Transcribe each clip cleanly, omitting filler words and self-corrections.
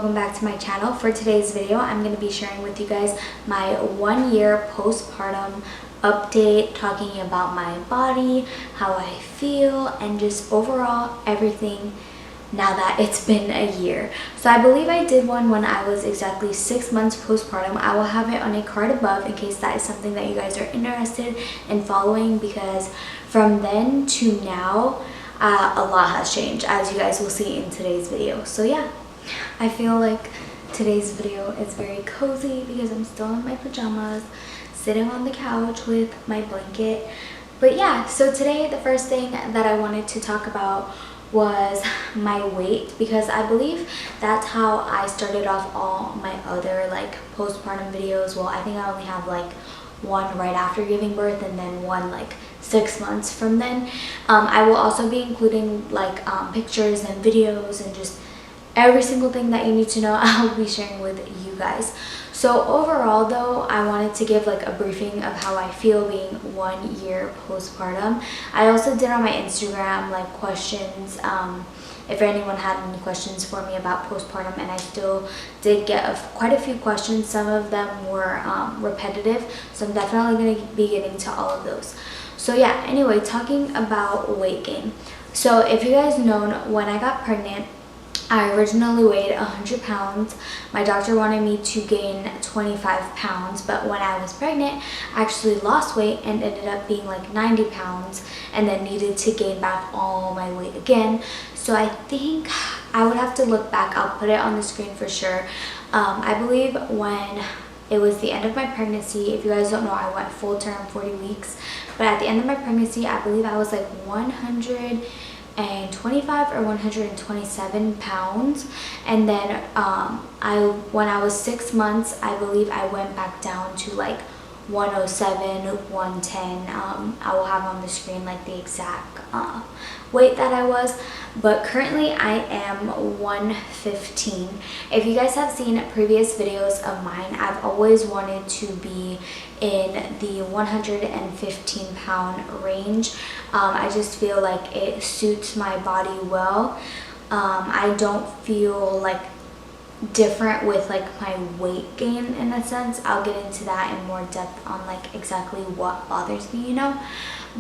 welcome back to my channel. For today's video, I'm going to be sharing with you guys my 1 year postpartum update, talking about my body, how I feel, and just overall everything now that it's been a year. So I believe I did one when I was exactly 6 months postpartum. I will have it on a card above in case that is something that you guys are interested in following, because from then to now a lot has changed, as you guys will see in today's video. So yeah, I feel like today's video is very cozy because I'm still in my pajamas, sitting on the couch with my blanket. But yeah, so today the first thing that I wanted to talk about was my weight, because I believe that's how I started off all my other like postpartum videos. Well, I think I only have like one right after giving birth and then one like 6 months from then. I will also be including like pictures and videos and just every single thing that you need to know I'll be sharing with you guys. So overall though, I wanted to give like a briefing of how I feel being 1 year postpartum. I also did on my Instagram like questions, if anyone had any questions for me about postpartum, and I still did get quite a few questions. Some of them were repetitive, so I'm definitely going to be getting to all of those. So yeah, anyway, talking about weight gain. So if you guys know, when I got pregnant, I originally weighed 100 pounds. My doctor wanted me to gain 25 pounds, but when I was pregnant, I actually lost weight and ended up being like 90 pounds and then needed to gain back all my weight again. So I think I would have to look back. I'll put it on the screen for sure. I believe when it was the end of my pregnancy, if you guys don't know, I went full term 40 weeks, but at the end of my pregnancy, I believe I was like 125 or 127 pounds, and then when I was 6 months, I believe I went back down to like 107, 110. I will have on the screen like the exact weight that I was, but currently I am 115. If you guys have seen previous videos of mine, I've always wanted to be in the 115 pound range. I just feel like it suits my body well. I don't feel like different with like my weight gain in a sense. I'll get into that in more depth on like exactly what bothers me, you know.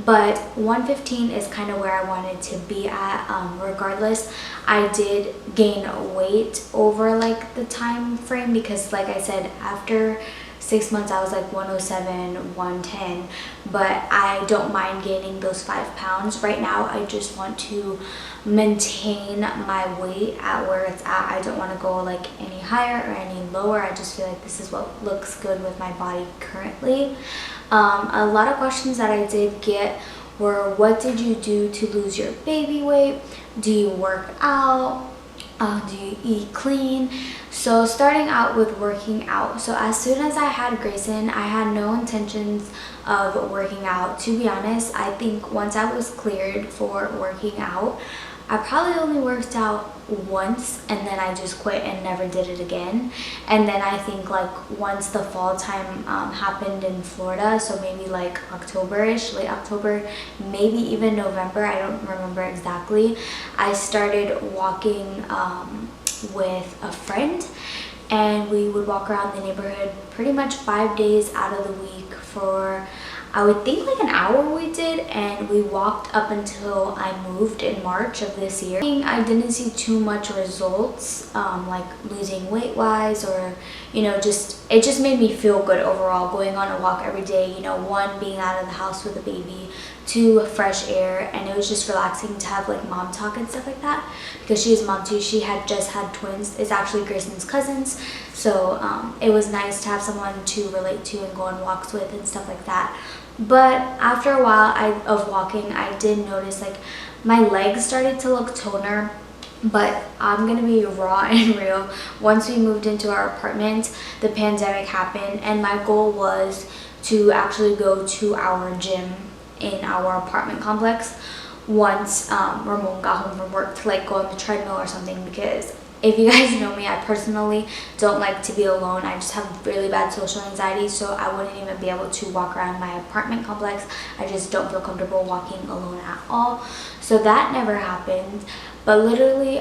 But 115 is kind of where I wanted to be at. Regardless, I did gain weight over like the time frame, because like I said, after 6 months I was like 107, 110, but I don't mind gaining those 5 pounds. Right now I just want to maintain my weight at where it's at. I don't want to go like any higher or any lower. I just feel like this is what looks good with my body currently. A lot of questions that I did get were, what did you do to lose your baby weight? Do you work out? Do you eat clean? So starting out with working out. So as soon as I had Grayson, I had no intentions of working out. To be honest, I think once I was cleared for working out, I probably only worked out once, and then I just quit and never did it again. And then I think like once the fall time happened in Florida, so maybe like October-ish, late October, maybe even November, I don't remember exactly, I started walking with a friend, and we would walk around the neighborhood pretty much 5 days out of the week for, I would think like an hour we did, and we walked up until I moved in March of this year. I didn't see too much results, like losing weight wise, or you know, it just made me feel good overall going on a walk every day. You know, one, being out of the house with a baby, two, fresh air, and it was just relaxing to have like mom talk and stuff like that, because she's a mom too. She had just had twins. It's actually Grayson's cousins, so it was nice to have someone to relate to and go on walks with and stuff like that. But after a while of walking, I did notice like my legs started to look toner. But I'm gonna be raw and real. Once we moved into our apartment, the pandemic happened, and my goal was to actually go to our gym in our apartment complex once Ramon got home from work, to like go on the treadmill or something, because If you guys know me, I personally don't like to be alone. I just have really bad social anxiety, so I wouldn't even be able to walk around my apartment complex. I just don't feel comfortable walking alone at all. So that never happened. But literally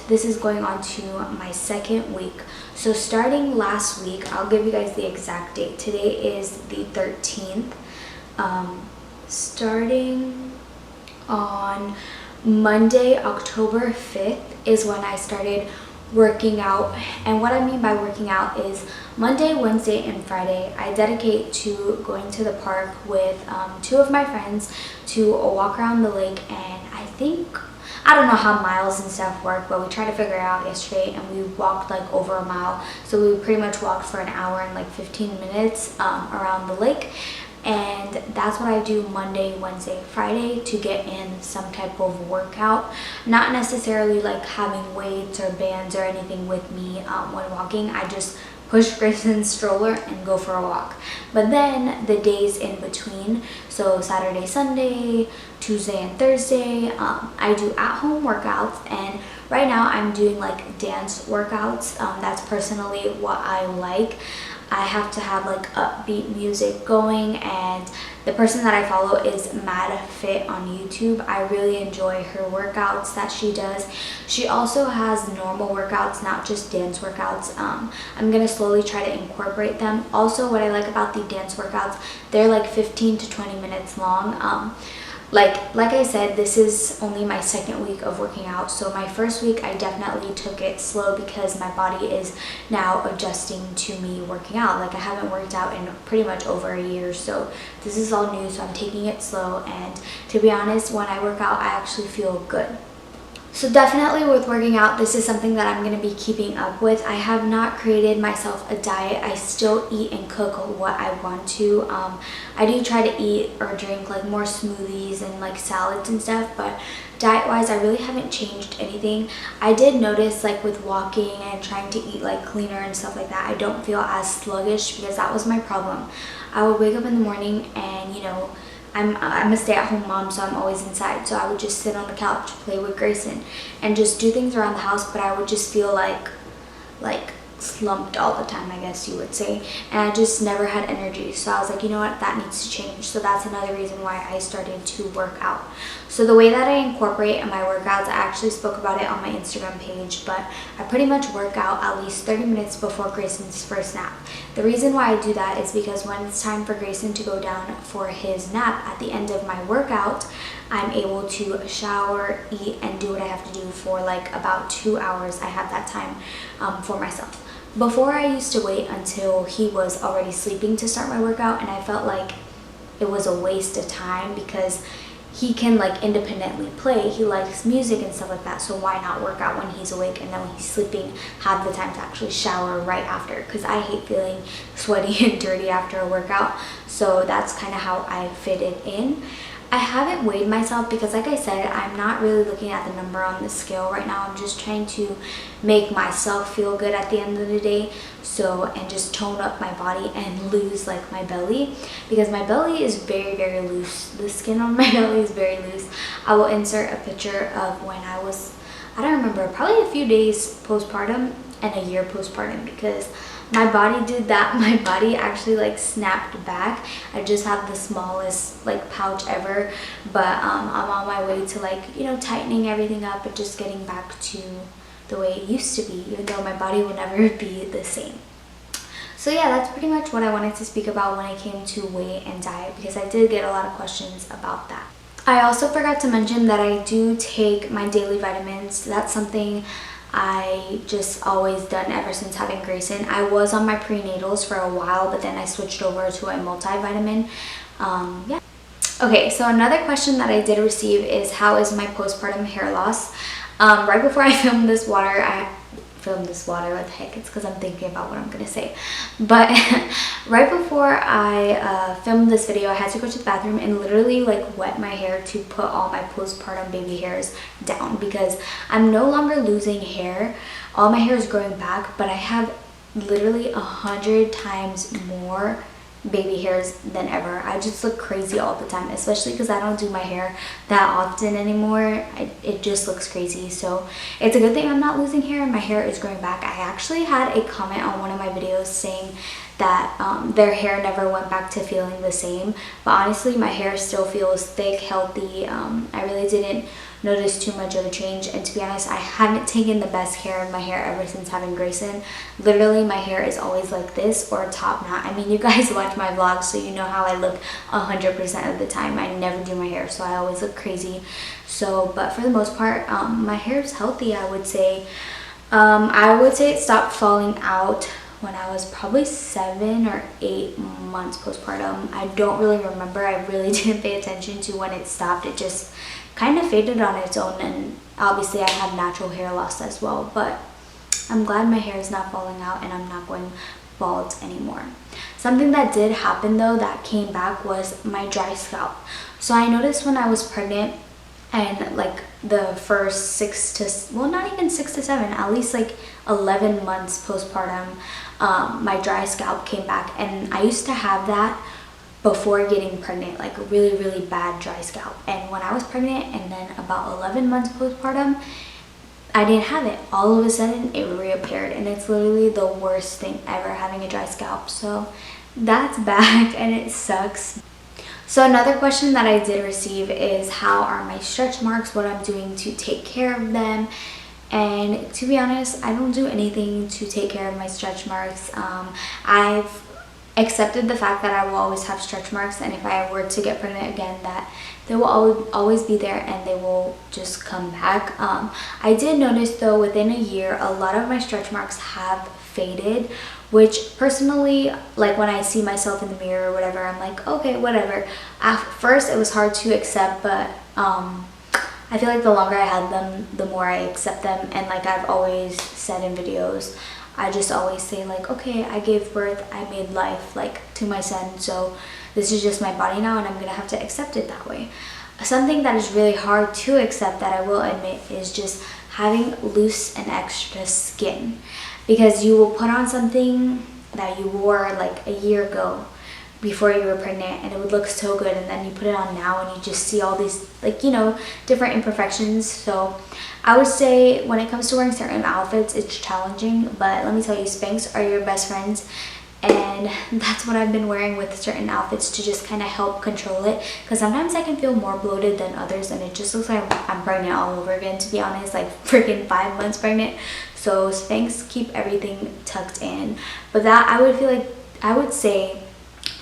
this is going on to my 2nd week. So starting last week, I'll give you guys the exact date. Today is the 13th. Starting on Monday, October 5th is when I started working out. And what I mean by working out is Monday, Wednesday, and Friday I dedicate to going to the park with 2 of my friends to walk around the lake. And I don't know how miles and stuff work, but we tried to figure it out yesterday, and we walked like over a mile. So we pretty much walked for an hour and like 15 minutes around the lake. And that's what I do Monday, Wednesday, Friday to get in some type of workout. Not necessarily like having weights or bands or anything with me when walking. I just push Grayson's stroller and go for a walk. But then the days in between, so Saturday, Sunday, Tuesday and Thursday, I do at-home workouts. And right now I'm doing like dance workouts. That's personally what I like. I have to have like upbeat music going, and the person that I follow is Mad Fit on YouTube. I really enjoy her workouts that she does. She also has normal workouts, not just dance workouts. I'm gonna slowly try to incorporate them. Also, what I like about the dance workouts, they're like 15 to 20 minutes long. Like I said, this is only my 2nd week of working out. So my 1st week, I definitely took it slow because my body is now adjusting to me working out. Like, I haven't worked out in pretty much over a year. So this is all new. So I'm taking it slow. And to be honest, when I work out, I actually feel good. So definitely with working out, this is something that I'm going to be keeping up with. I have not created myself a diet. I still eat and cook what I want to. I do try to eat or drink like more smoothies and like salads and stuff, but diet-wise, I really haven't changed anything. I did notice like with walking and trying to eat like cleaner and stuff like that, I don't feel as sluggish, because that was my problem. I would wake up in the morning and, you know, I'm a stay-at-home mom, so I'm always inside. So I would just sit on the couch, play with Grayson, and just do things around the house. But I would just feel like slumped all the time, I guess you would say. And I just never had energy. So I was like, you know what, that needs to change. So that's another reason why I started to work out. So the way that I incorporate in my workouts, I actually spoke about it on my Instagram page, but I pretty much work out at least 30 minutes before Grayson's first nap. The reason why I do that is because when it's time for Grayson to go down for his nap at the end of my workout, I'm able to shower, eat, and do what I have to do for like about 2 hours. I have that time for myself. Before, I used to wait until he was already sleeping to start my workout, and I felt like it was a waste of time because he can like independently play. He likes music and stuff like that, so why not work out when he's awake, and then when he's sleeping, have the time to actually shower right after, because I hate feeling sweaty and dirty after a workout. So that's kind of how I fit it in. I haven't weighed myself because, like I said, I'm not really looking at the number on the scale right now. I'm just trying to make myself feel good at the end of the day, and just tone up my body and lose like my belly, because my belly is very, very loose. The skin on my belly is very loose. I will insert a picture of when I was, I don't remember, probably a few days postpartum and a year postpartum, because my body did that. My body actually like snapped back. I just have the smallest like pouch ever, but I'm on my way to like, you know, tightening everything up and just getting back to the way it used to be, even though my body will never be the same. So yeah, that's pretty much what I wanted to speak about when it came to weight and diet, because I did get a lot of questions about that. I also forgot to mention that I do take my daily vitamins. That's something I just always done ever since having Grayson. I was on my prenatals for a while, but then I switched over to a multivitamin. Yeah. Okay, so another question that I did receive is, how is my postpartum hair loss? Right before I filmed this water, what the heck, it's because I'm thinking about what I'm gonna say. But right before I filmed this video, I had to go to the bathroom and literally like wet my hair to put all my postpartum baby hairs down, because I'm no longer losing hair. All my hair is growing back, but I have literally 100 times more baby hairs than ever. I just look crazy all the time, especially because I don't do my hair that often anymore. It just looks crazy. So it's a good thing I'm not losing hair and my hair is growing back. I actually had a comment on one of my videos saying that their hair never went back to feeling the same, but honestly my hair still feels thick, healthy. I really didn't notice too much of a change, and to be honest, I haven't taken the best care of my hair ever since having Grayson. Literally my hair is always like this or top knot. I mean, you guys watch my vlogs, so you know how I look 100% of the time. I never do my hair, so I always look crazy. So but for the most part, my hair is healthy. I would say it stopped falling out when I was probably 7 or 8 months postpartum. I don't really remember. I really didn't pay attention to when it stopped. It just kind of faded on its own, and obviously I have natural hair loss as well, but I'm glad my hair is not falling out and I'm not going bald anymore. Something that did happen though that came back was my dry scalp. So I noticed when I was pregnant and like the first 6 to, well, not even 6 to 7, at least like 11 months postpartum, my dry scalp came back, and I used to have that before getting pregnant, like a really bad dry scalp. And when I was pregnant and then about 11 months postpartum, I didn't have it. All of a sudden it reappeared, and it's literally the worst thing ever, having a dry scalp. So that's back and it sucks. So another question that I did receive is, how are my stretch marks, what I'm doing to take care of them. And to be honest, I don't do anything to take care of my stretch marks. I've accepted the fact that I will always have stretch marks, and if I were to get pregnant again, that they will always be there and they will just come back. I did notice though, within a year, a lot of my stretch marks have faded, which personally, like when I see myself in the mirror or whatever, I'm like, okay, whatever. At first it was hard to accept, but I feel like the longer I had them, the more I accept them. And like I've always said in videos, I just always say like, okay, I gave birth, I made life like to my son, so this is just my body now and I'm gonna have to accept it that way. Something that is really hard to accept, that I will admit, is just having loose and extra skin, because you will put on something that you wore like a year ago before you were pregnant and it would look so good, and then you put it on now and you just see all these, like, you know, different imperfections. So I would say when it comes to wearing certain outfits, it's challenging, but let me tell you, Spanx are your best friends, and that's what I've been wearing with certain outfits to just kind of help control it, because sometimes I can feel more bloated than others and it just looks like I'm pregnant all over again, to be honest, like freaking 5 months pregnant. So Spanx keep everything tucked in, but that I would say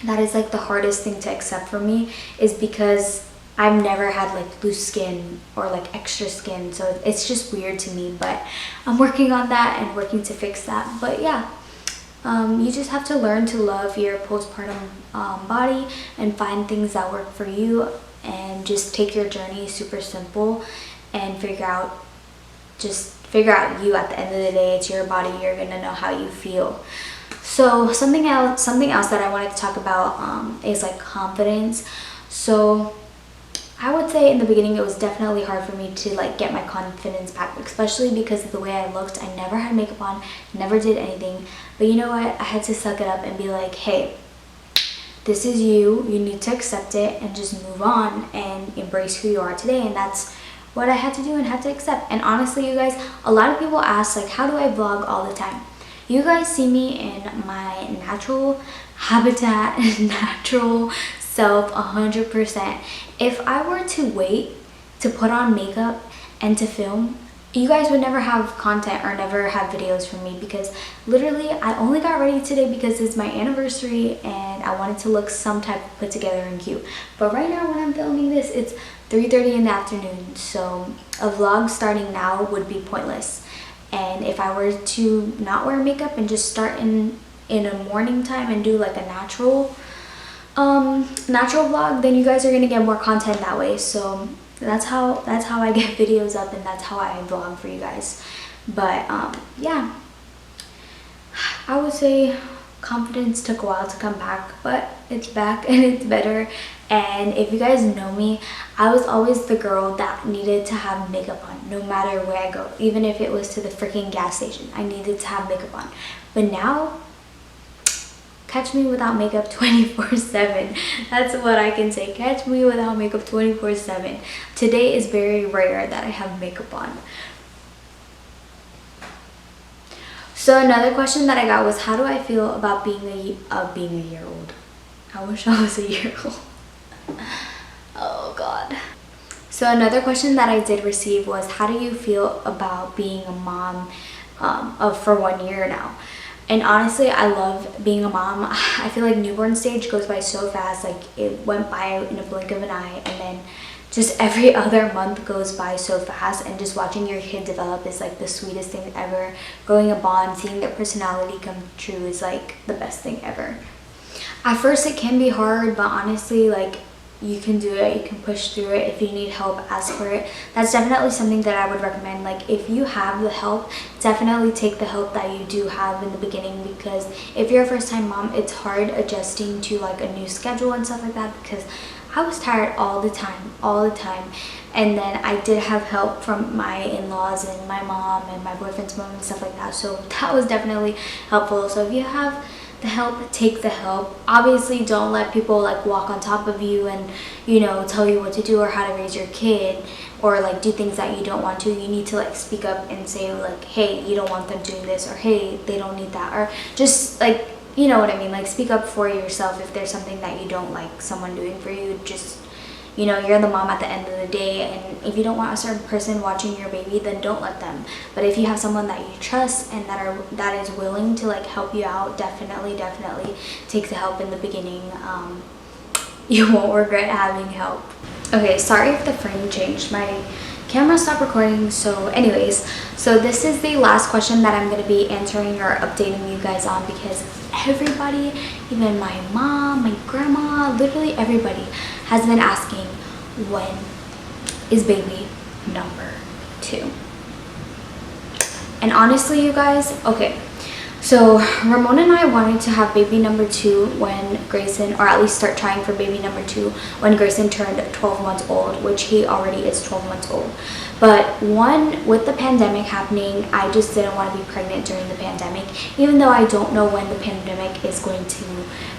that is like the hardest thing to accept for me, is because I've never had like loose skin or like extra skin, so it's just weird to me, but I'm working on that and working to fix that. But yeah, you just have to learn to love your postpartum body and find things that work for you, and just take your journey super simple and figure out you. At the end of the day, it's your body, you're gonna know how you feel. So something else that I wanted to talk about is like confidence. So I would say in the beginning it was definitely hard for me to like get my confidence back, especially because of the way I looked. I never had makeup on, never did anything, but you know what, I had to suck it up and be like, hey, this is you need to accept it and just move on and embrace who you are today. And that's what I had to do and had to accept. And honestly, you guys, a lot of people ask like, how do I vlog all the time? You guys see me in my natural habitat, natural self 100%. If I were to wait to put on makeup and to film, you guys would never have content or never have videos from me, because literally I only got ready today because it's my anniversary and I wanted to look some type of put together and cute. But right now when I'm filming this, it's 3:30 in the afternoon, so a vlog starting now would be pointless. And if I were to not wear makeup and just start in a morning time and do like a natural vlog, then you guys are gonna get more content that way. So that's how I get videos up, and that's how I vlog for you guys. But yeah, I would say confidence took a while to come back, but it's back and it's better. And if you guys know me, I was always the girl that needed to have makeup on no matter where I go. Even if it was to the freaking gas station, I needed to have makeup on. But now catch me without makeup 24/7. That's what I can say. Catch me without makeup 24/7. Today is very rare that I have makeup on. So another question that I got was, how do I feel about being a year old? I wish I was a year old. Oh God. So another question that I did receive was, how do you feel about being a mom for 1 year now? And honestly, I love being a mom. I feel like newborn stage goes by so fast. Like, it went by in a blink of an eye, and then just every other month goes by so fast, and just watching your kid develop is like the sweetest thing ever. Growing a bond, seeing their personality come true is like the best thing ever. At first it can be hard, but honestly, like, you can do it, you can push through it. If you need help, ask for it. That's definitely something that I would recommend. Like, if you have the help, definitely take the help that you do have in the beginning, because if you're a first-time mom, it's hard adjusting to like a new schedule and stuff like that, because I was tired all the time. And then I did have help from my in-laws and my mom and my boyfriend's mom and stuff like that, so that was definitely helpful. So if you have the help, take the help. Obviously, don't let people like walk on top of you and, you know, tell you what to do or how to raise your kid, or like do things that you don't want to. You need to like speak up and say like, hey, you don't want them doing this, or hey, they don't need that, or just like, you know what I mean, like speak up for yourself if there's something that you don't like someone doing for you. Just, you know, you're the mom at the end of the day, and if you don't want a certain person watching your baby, then don't let them. But if you have someone that you trust and that is willing to like help you out, definitely take the help in the beginning. You won't regret having help. Okay, sorry if the frame changed. My camera stopped recording. So anyways, so this is the last question that I'm going to be answering or updating you guys on, because everybody, even my mom, my grandma, literally everybody has been asking, when is baby number 2? And honestly, you guys, okay, so Ramon and I wanted to have baby number 2 when Grayson, or at least start trying for baby number 2 when Grayson turned 12 months old, which he already is 12 months old. But with the pandemic happening, I just didn't want to be pregnant during the pandemic, even though I don't know when the pandemic is going to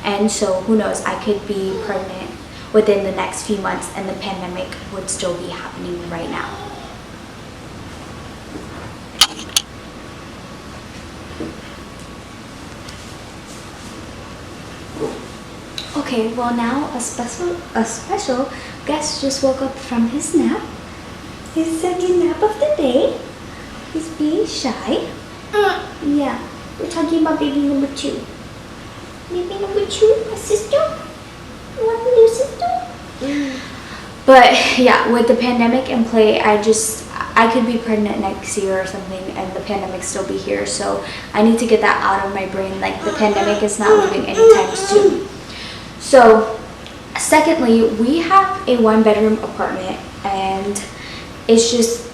end. So who knows, I could be pregnant within the next few months and the pandemic would still be happening right now. Okay, well now a special guest just woke up from his nap. His second nap of the day. He's being shy. Yeah, we're talking about baby number 2. Baby number 2, my sister? You want a new sister? But yeah, with the pandemic in play, I could be pregnant next year or something and the pandemic still be here. So I need to get that out of my brain. Like, the pandemic is not leaving anytime soon. So secondly, we have a 1-bedroom apartment, and it's just,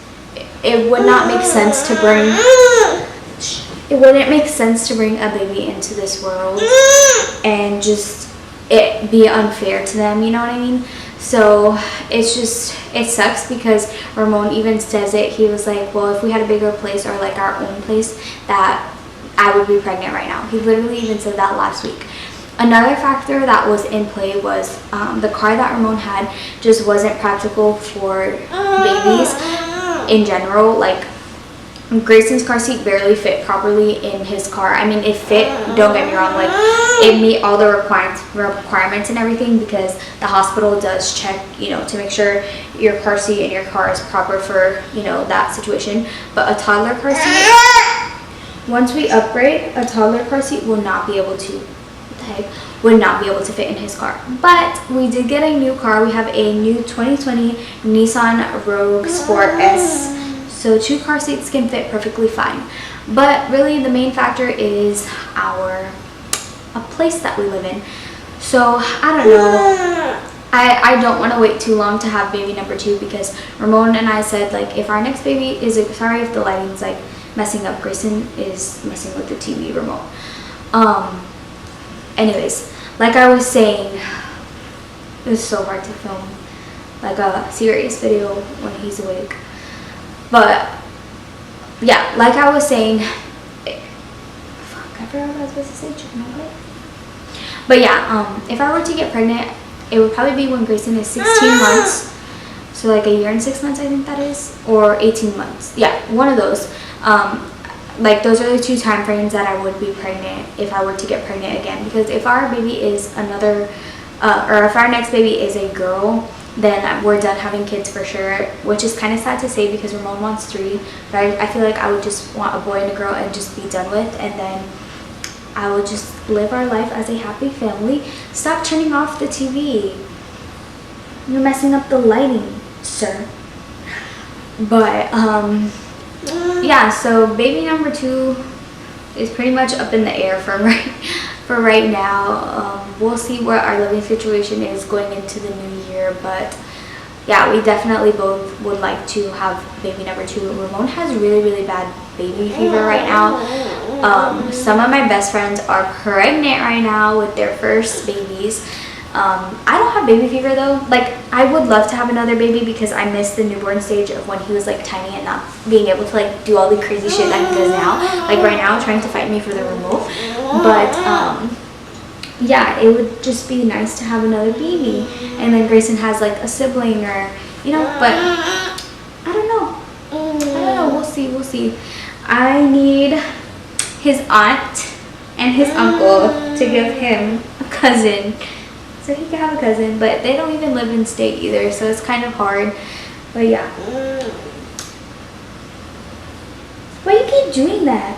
it would not make sense to bring, it wouldn't make sense to bring a baby into this world and just it be unfair to them, you know what I mean? So it's just, it sucks, because Ramon even says it. He was like, well, if we had a bigger place or like our own place, that I would be pregnant right now. He literally even said that last week. Another factor that was in play was the car that Ramon had just wasn't practical for babies in general. Like, Grayson's car seat barely fit properly in his car. I mean, it fit, don't get me wrong, like, it meet all the requirements and everything, because the hospital does check, you know, to make sure your car seat in your car is proper for, you know, that situation. But a toddler car seat, once we upgrade, a toddler car seat will not be able to, would not be able to fit in his car. But we did get a new car. We have a new 2020 Nissan Rogue Sport S. So 2 car seats can fit perfectly fine. But really the main factor is a place that we live in. So I don't know. I don't want to wait too long to have baby number 2, because Ramon and I said, like, if our next baby is, sorry if the lighting's like messing up, Grayson is messing with the TV remote. Anyways, like I was saying, it's so hard to film like a serious video when he's awake. But yeah, like I was saying, fuck, I forgot what I was supposed to say. But yeah, if I were to get pregnant, it would probably be when Grayson is 16 months. So like a year and 6 months, I think that is, or 18 months. Yeah, one of those. Like those are the 2 time frames that I would be pregnant if I were to get pregnant again. Because if our baby is another, or if our next baby is a girl, then we're done having kids for sure, which is kind of sad to say because Ramon wants 3, but I feel like I would just want a boy and a girl and just be done with, and then I would just live our life as a happy family. Stop turning off the TV. You're messing up the lighting, sir. But yeah, so baby number 2 is pretty much up in the air for right now. We'll see what our living situation is going into the new year, but yeah, we definitely both would like to have baby number 2. Ramon has really bad baby fever right now. Some of my best friends are pregnant right now with their first babies. I don't have baby fever though. Like, I would love to have another baby because I miss the newborn stage of when he was like tiny and not being able to like do all the crazy shit that he does now. Like right now, trying to fight me for the remote. But yeah, it would just be nice to have another baby. And then Grayson has like a sibling, or you know, but I don't know. We'll see. I need his aunt and his uncle to give him a cousin, so he can have a cousin, but they don't even live in state either, so it's kind of hard. But yeah. Why you keep doing that?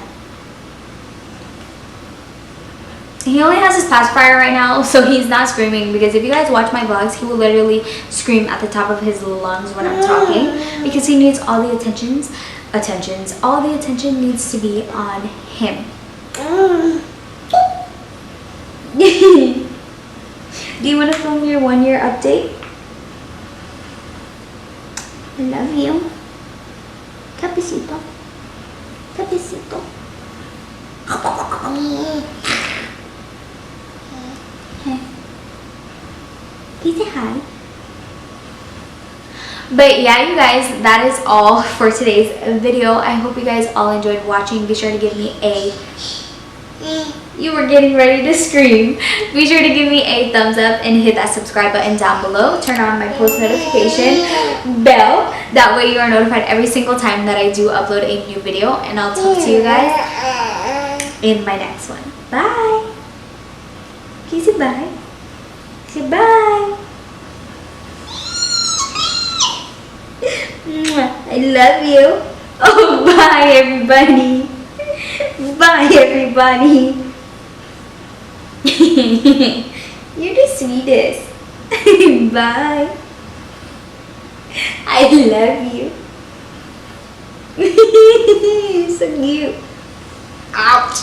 He only has his pacifier right now, so he's not screaming, because if you guys watch my vlogs, he will literally scream at the top of his lungs when I'm talking, because he needs all the all the attention needs to be on him. Do you want to film your 1-year update? I love you. Capicito. Capicito. Hey. Can you say hi? But yeah, you guys, that is all for today's video. I hope you guys all enjoyed watching. Be sure to give me a... You were getting ready to scream. Be sure to give me a thumbs up and hit that subscribe button down below. Turn on my post notification bell. That way you are notified every single time that I do upload a new video. And I'll talk to you guys in my next one. Bye. Can you say bye? Say bye. I love you. Oh, bye everybody. Bye everybody. You're the sweetest. Bye. I love you. You're so cute. Ouch.